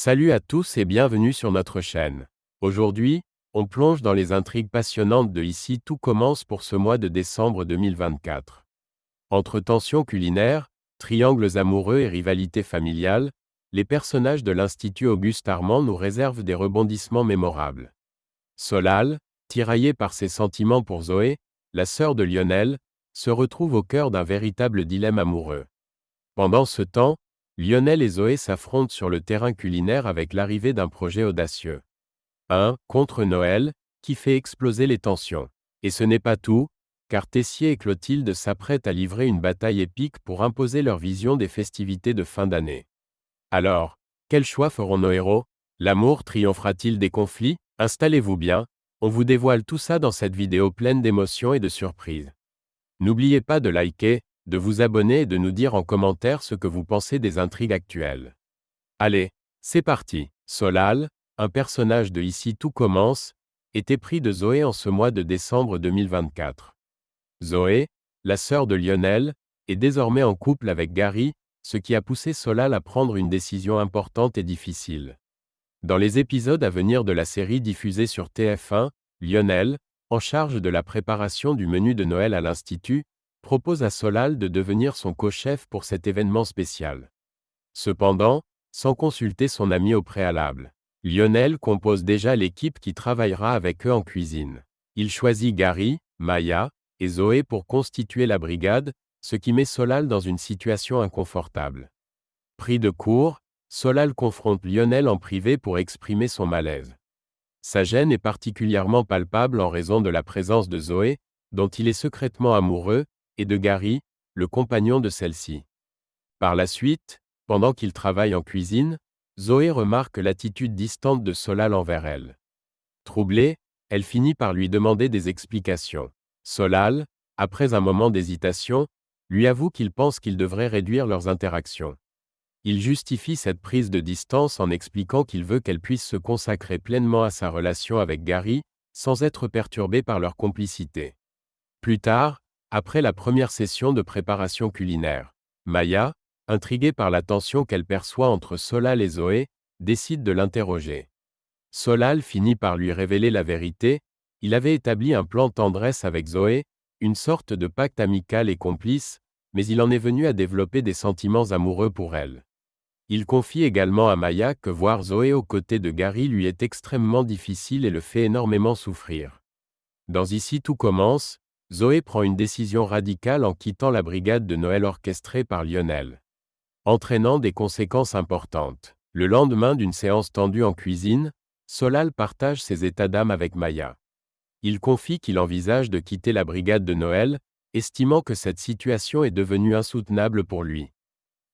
Salut à tous et bienvenue sur notre chaîne. Aujourd'hui, on plonge dans les intrigues passionnantes de Ici tout commence pour ce mois de décembre 2024. Entre tensions culinaires, triangles amoureux et rivalités familiales, les personnages de l'Institut Auguste Armand nous réservent des rebondissements mémorables. Solal, tiraillée par ses sentiments pour Zoé, la sœur de Lionel, se retrouve au cœur d'un véritable dilemme amoureux. Pendant ce temps, Lionel et Zoé s'affrontent sur le terrain culinaire avec l'arrivée d'un projet audacieux. Un contre Noël, qui fait exploser les tensions. Et ce n'est pas tout, car Tessier et Clotilde s'apprêtent à livrer une bataille épique pour imposer leur vision des festivités de fin d'année. Alors, quel choix feront nos héros? L'amour triomphera-t-il des conflits? Installez-vous bien, on vous dévoile tout ça dans cette vidéo pleine d'émotions et de surprises. N'oubliez pas de liker, de vous abonner et de nous dire en commentaire ce que vous pensez des intrigues actuelles. Allez, c'est parti. Solal, un personnage de Ici tout commence, est épris de Zoé en ce mois de décembre 2024. Zoé, la sœur de Lionel, est désormais en couple avec Gary, ce qui a poussé Solal à prendre une décision importante et difficile. Dans les épisodes à venir de la série diffusée sur TF1, Lionel, en charge de la préparation du menu de Noël à l'Institut, propose à Solal de devenir son co-chef pour cet événement spécial. Cependant, sans consulter son ami au préalable, Lionel compose déjà l'équipe qui travaillera avec eux en cuisine. Il choisit Gary, Maya et Zoé pour constituer la brigade, ce qui met Solal dans une situation inconfortable. Pris de court, Solal confronte Lionel en privé pour exprimer son malaise. Sa gêne est particulièrement palpable en raison de la présence de Zoé, dont il est secrètement amoureux, et de Gary, le compagnon de celle-ci. Par la suite, pendant qu'il travaille en cuisine, Zoé remarque l'attitude distante de Solal envers elle. Troublée, elle finit par lui demander des explications. Solal, après un moment d'hésitation, lui avoue qu'il pense qu'ils devraient réduire leurs interactions. Il justifie cette prise de distance en expliquant qu'il veut qu'elle puisse se consacrer pleinement à sa relation avec Gary, sans être perturbée par leur complicité. Plus tard, après la première session de préparation culinaire, Maya, intriguée par la tension qu'elle perçoit entre Solal et Zoé, décide de l'interroger. Solal finit par lui révéler la vérité, il avait établi un plan tendresse avec Zoé, une sorte de pacte amical et complice, mais il en est venu à développer des sentiments amoureux pour elle. Il confie également à Maya que voir Zoé aux côtés de Gary lui est extrêmement difficile et le fait énormément souffrir. Dans Ici tout commence, Zoé prend une décision radicale en quittant la brigade de Noël orchestrée par Lionel, entraînant des conséquences importantes. Le lendemain d'une séance tendue en cuisine, Solal partage ses états d'âme avec Maya. Il confie qu'il envisage de quitter la brigade de Noël, estimant que cette situation est devenue insoutenable pour lui.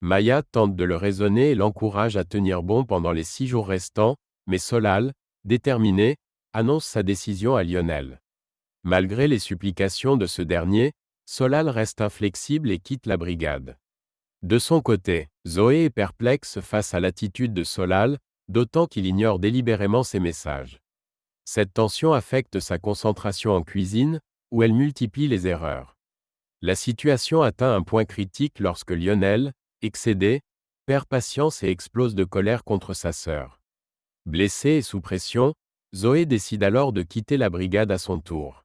Maya tente de le raisonner et l'encourage à tenir bon pendant les 6 jours restants, mais Solal, déterminé, annonce sa décision à Lionel. Malgré les supplications de ce dernier, Solal reste inflexible et quitte la brigade. De son côté, Zoé est perplexe face à l'attitude de Solal, d'autant qu'il ignore délibérément ses messages. Cette tension affecte sa concentration en cuisine, où elle multiplie les erreurs. La situation atteint un point critique lorsque Lionel, excédé, perd patience et explose de colère contre sa sœur. Blessée et sous pression, Zoé décide alors de quitter la brigade à son tour.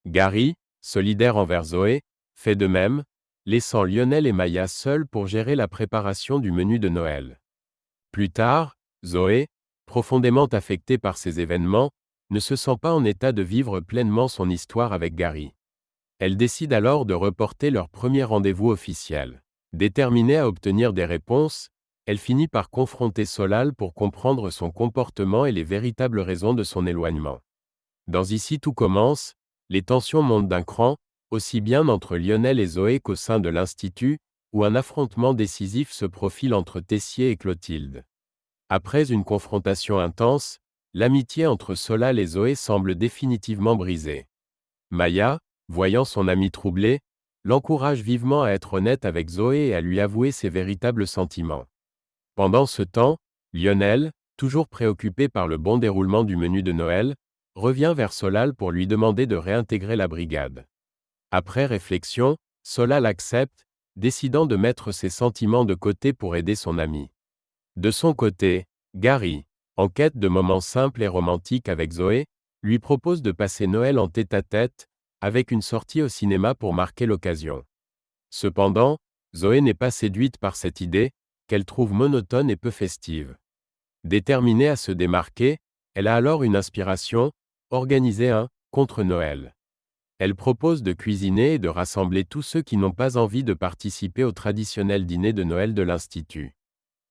Gary, solidaire envers Zoé, fait de même, laissant Lionel et Maya seuls pour gérer la préparation du menu de Noël. Plus tard, Zoé, profondément affectée par ces événements, ne se sent pas en état de vivre pleinement son histoire avec Gary. Elle décide alors de reporter leur premier rendez-vous officiel. Déterminée à obtenir des réponses, elle finit par confronter Solal pour comprendre son comportement et les véritables raisons de son éloignement. Dans Ici tout commence, les tensions montent d'un cran, aussi bien entre Lionel et Zoé qu'au sein de l'Institut, où un affrontement décisif se profile entre Tessier et Clotilde. Après une confrontation intense, l'amitié entre Solal et Zoé semble définitivement brisée. Maya, voyant son ami troublé, l'encourage vivement à être honnête avec Zoé et à lui avouer ses véritables sentiments. Pendant ce temps, Lionel, toujours préoccupé par le bon déroulement du menu de Noël, revient vers Solal pour lui demander de réintégrer la brigade. Après réflexion, Solal accepte, décidant de mettre ses sentiments de côté pour aider son ami. De son côté, Gary, en quête de moments simples et romantiques avec Zoé, lui propose de passer Noël en tête-à-tête, avec une sortie au cinéma pour marquer l'occasion. Cependant, Zoé n'est pas séduite par cette idée, qu'elle trouve monotone et peu festive. Déterminée à se démarquer, elle a alors une inspiration, organiser un contre-Noël. Elle propose de cuisiner et de rassembler tous ceux qui n'ont pas envie de participer au traditionnel dîner de Noël de l'Institut.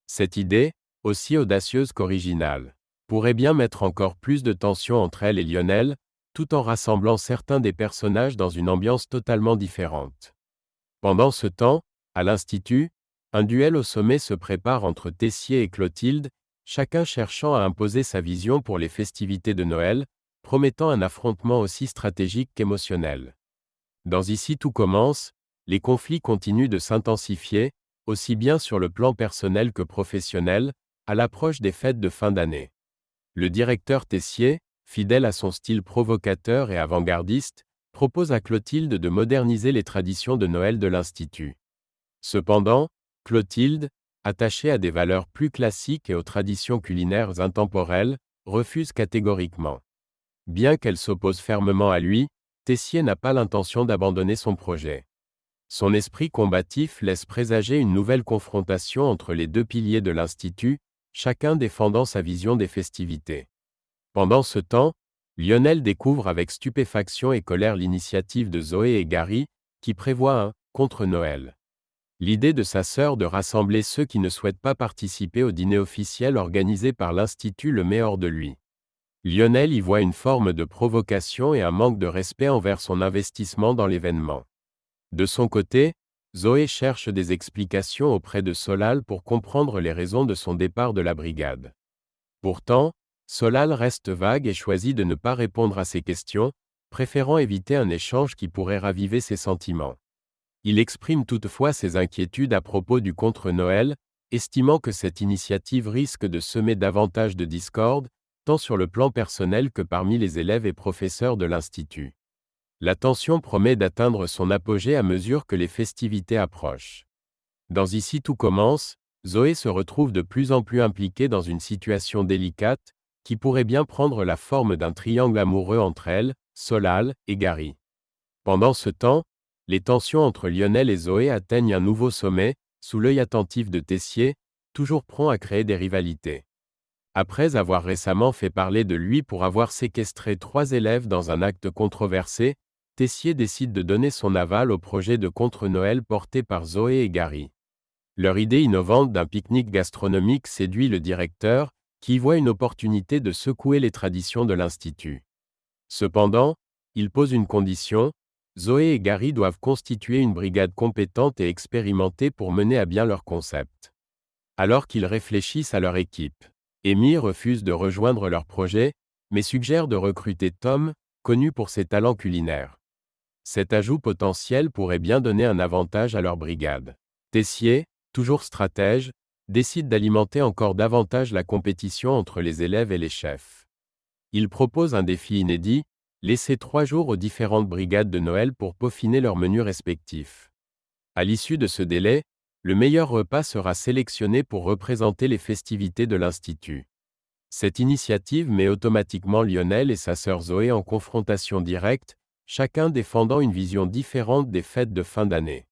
Cette idée, aussi audacieuse qu'originale, pourrait bien mettre encore plus de tension entre elle et Lionel, tout en rassemblant certains des personnages dans une ambiance totalement différente. Pendant ce temps, à l'Institut, un duel au sommet se prépare entre Tessier et Clotilde, chacun cherchant à imposer sa vision pour les festivités de Noël, promettant un affrontement aussi stratégique qu'émotionnel. Dans Ici tout commence, les conflits continuent de s'intensifier, aussi bien sur le plan personnel que professionnel, à l'approche des fêtes de fin d'année. Le directeur Tessier, fidèle à son style provocateur et avant-gardiste, propose à Clotilde de moderniser les traditions de Noël de l'Institut. Cependant, Clotilde, attachée à des valeurs plus classiques et aux traditions culinaires intemporelles, refuse catégoriquement. Bien qu'elle s'oppose fermement à lui, Tessier n'a pas l'intention d'abandonner son projet. Son esprit combatif laisse présager une nouvelle confrontation entre les deux piliers de l'Institut, chacun défendant sa vision des festivités. Pendant ce temps, Lionel découvre avec stupéfaction et colère l'initiative de Zoé et Gary, qui prévoit un contre-Noël. L'idée de sa sœur de rassembler ceux qui ne souhaitent pas participer au dîner officiel organisé par l'Institut le met hors de lui. Lionel y voit une forme de provocation et un manque de respect envers son investissement dans l'événement. De son côté, Zoé cherche des explications auprès de Solal pour comprendre les raisons de son départ de la brigade. Pourtant, Solal reste vague et choisit de ne pas répondre à ses questions, préférant éviter un échange qui pourrait raviver ses sentiments. Il exprime toutefois ses inquiétudes à propos du contre-Noël, estimant que cette initiative risque de semer davantage de discorde, tant sur le plan personnel que parmi les élèves et professeurs de l'Institut. La tension promet d'atteindre son apogée à mesure que les festivités approchent. Dans Ici tout commence, Zoé se retrouve de plus en plus impliquée dans une situation délicate, qui pourrait bien prendre la forme d'un triangle amoureux entre elle, Solal et Gary. Pendant ce temps, les tensions entre Lionel et Zoé atteignent un nouveau sommet, sous l'œil attentif de Tessier, toujours prompt à créer des rivalités. Après avoir récemment fait parler de lui pour avoir séquestré 3 élèves dans un acte controversé, Tessier décide de donner son aval au projet de contre-Noël porté par Zoé et Gary. Leur idée innovante d'un pique-nique gastronomique séduit le directeur, qui y voit une opportunité de secouer les traditions de l'Institut. Cependant, il pose une condition, Zoé et Gary doivent constituer une brigade compétente et expérimentée pour mener à bien leur concept. Alors qu'ils réfléchissent à leur équipe, Amy refuse de rejoindre leur projet, mais suggère de recruter Tom, connu pour ses talents culinaires. Cet ajout potentiel pourrait bien donner un avantage à leur brigade. Tessier, toujours stratège, décide d'alimenter encore davantage la compétition entre les élèves et les chefs. Il propose un défi inédit, laisser 3 jours aux différentes brigades de Noël pour peaufiner leurs menus respectifs. À l'issue de ce délai, le meilleur repas sera sélectionné pour représenter les festivités de l'Institut. Cette initiative met automatiquement Lionel et sa sœur Zoé en confrontation directe, chacun défendant une vision différente des fêtes de fin d'année.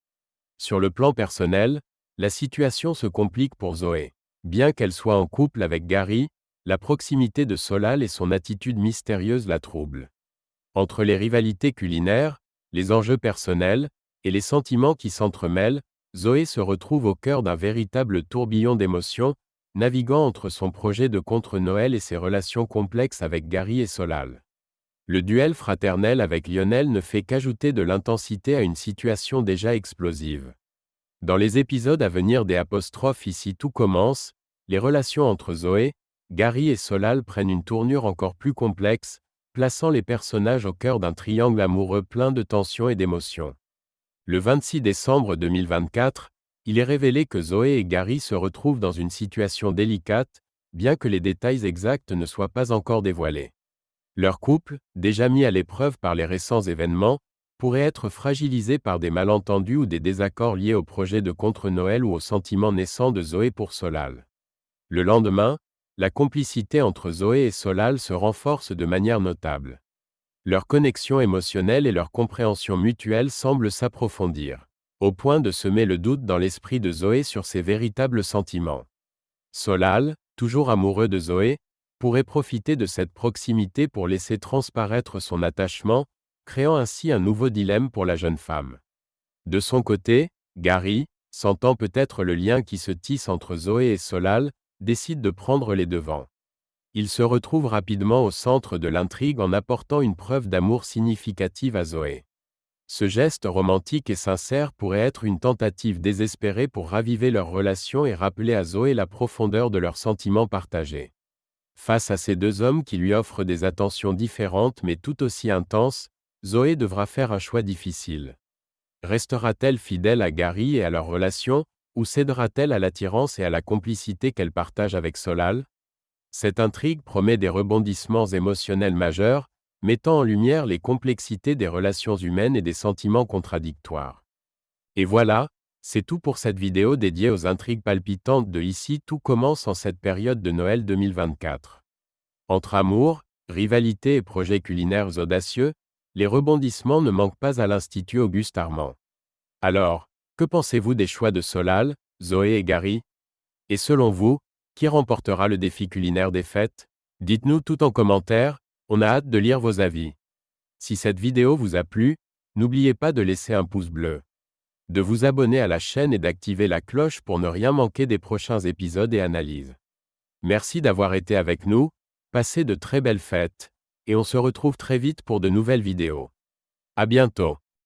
Sur le plan personnel, la situation se complique pour Zoé. Bien qu'elle soit en couple avec Gary, la proximité de Solal et son attitude mystérieuse la troublent. Entre les rivalités culinaires, les enjeux personnels, et les sentiments qui s'entremêlent, Zoé se retrouve au cœur d'un véritable tourbillon d'émotions, naviguant entre son projet de contre-Noël et ses relations complexes avec Gary et Solal. Le duel fraternel avec Lionel ne fait qu'ajouter de l'intensité à une situation déjà explosive. Dans les épisodes à venir des apostrophes Ici tout commence, les relations entre Zoé, Gary et Solal prennent une tournure encore plus complexe, plaçant les personnages au cœur d'un triangle amoureux plein de tensions et d'émotions. Le 26 décembre 2024, il est révélé que Zoé et Gary se retrouvent dans une situation délicate, bien que les détails exacts ne soient pas encore dévoilés. Leur couple, déjà mis à l'épreuve par les récents événements, pourrait être fragilisé par des malentendus ou des désaccords liés au projet de contre-Noël ou aux sentiments naissants de Zoé pour Solal. Le lendemain, la complicité entre Zoé et Solal se renforce de manière notable. Leur connexion émotionnelle et leur compréhension mutuelle semblent s'approfondir, au point de semer le doute dans l'esprit de Zoé sur ses véritables sentiments. Solal, toujours amoureux de Zoé, pourrait profiter de cette proximité pour laisser transparaître son attachement, créant ainsi un nouveau dilemme pour la jeune femme. De son côté, Gary, sentant peut-être le lien qui se tisse entre Zoé et Solal, décide de prendre les devants. Il se retrouve rapidement au centre de l'intrigue en apportant une preuve d'amour significative à Zoé. Ce geste romantique et sincère pourrait être une tentative désespérée pour raviver leur relation et rappeler à Zoé la profondeur de leurs sentiments partagés. Face à ces deux hommes qui lui offrent des attentions différentes mais tout aussi intenses, Zoé devra faire un choix difficile. Restera-t-elle fidèle à Gary et à leur relation, ou cédera-t-elle à l'attirance et à la complicité qu'elle partage avec Solal? Cette intrigue promet des rebondissements émotionnels majeurs, mettant en lumière les complexités des relations humaines et des sentiments contradictoires. Et voilà, c'est tout pour cette vidéo dédiée aux intrigues palpitantes de Ici tout commence en cette période de Noël 2024. Entre amour, rivalité et projets culinaires audacieux, les rebondissements ne manquent pas à l'Institut Auguste Armand. Alors, que pensez-vous des choix de Solal, Zoé et Gary? Et selon vous, qui remportera le défi culinaire des fêtes? Dites-nous tout en commentaire, on a hâte de lire vos avis. Si cette vidéo vous a plu, n'oubliez pas de laisser un pouce bleu, de vous abonner à la chaîne et d'activer la cloche pour ne rien manquer des prochains épisodes et analyses. Merci d'avoir été avec nous, passez de très belles fêtes, et on se retrouve très vite pour de nouvelles vidéos. À bientôt.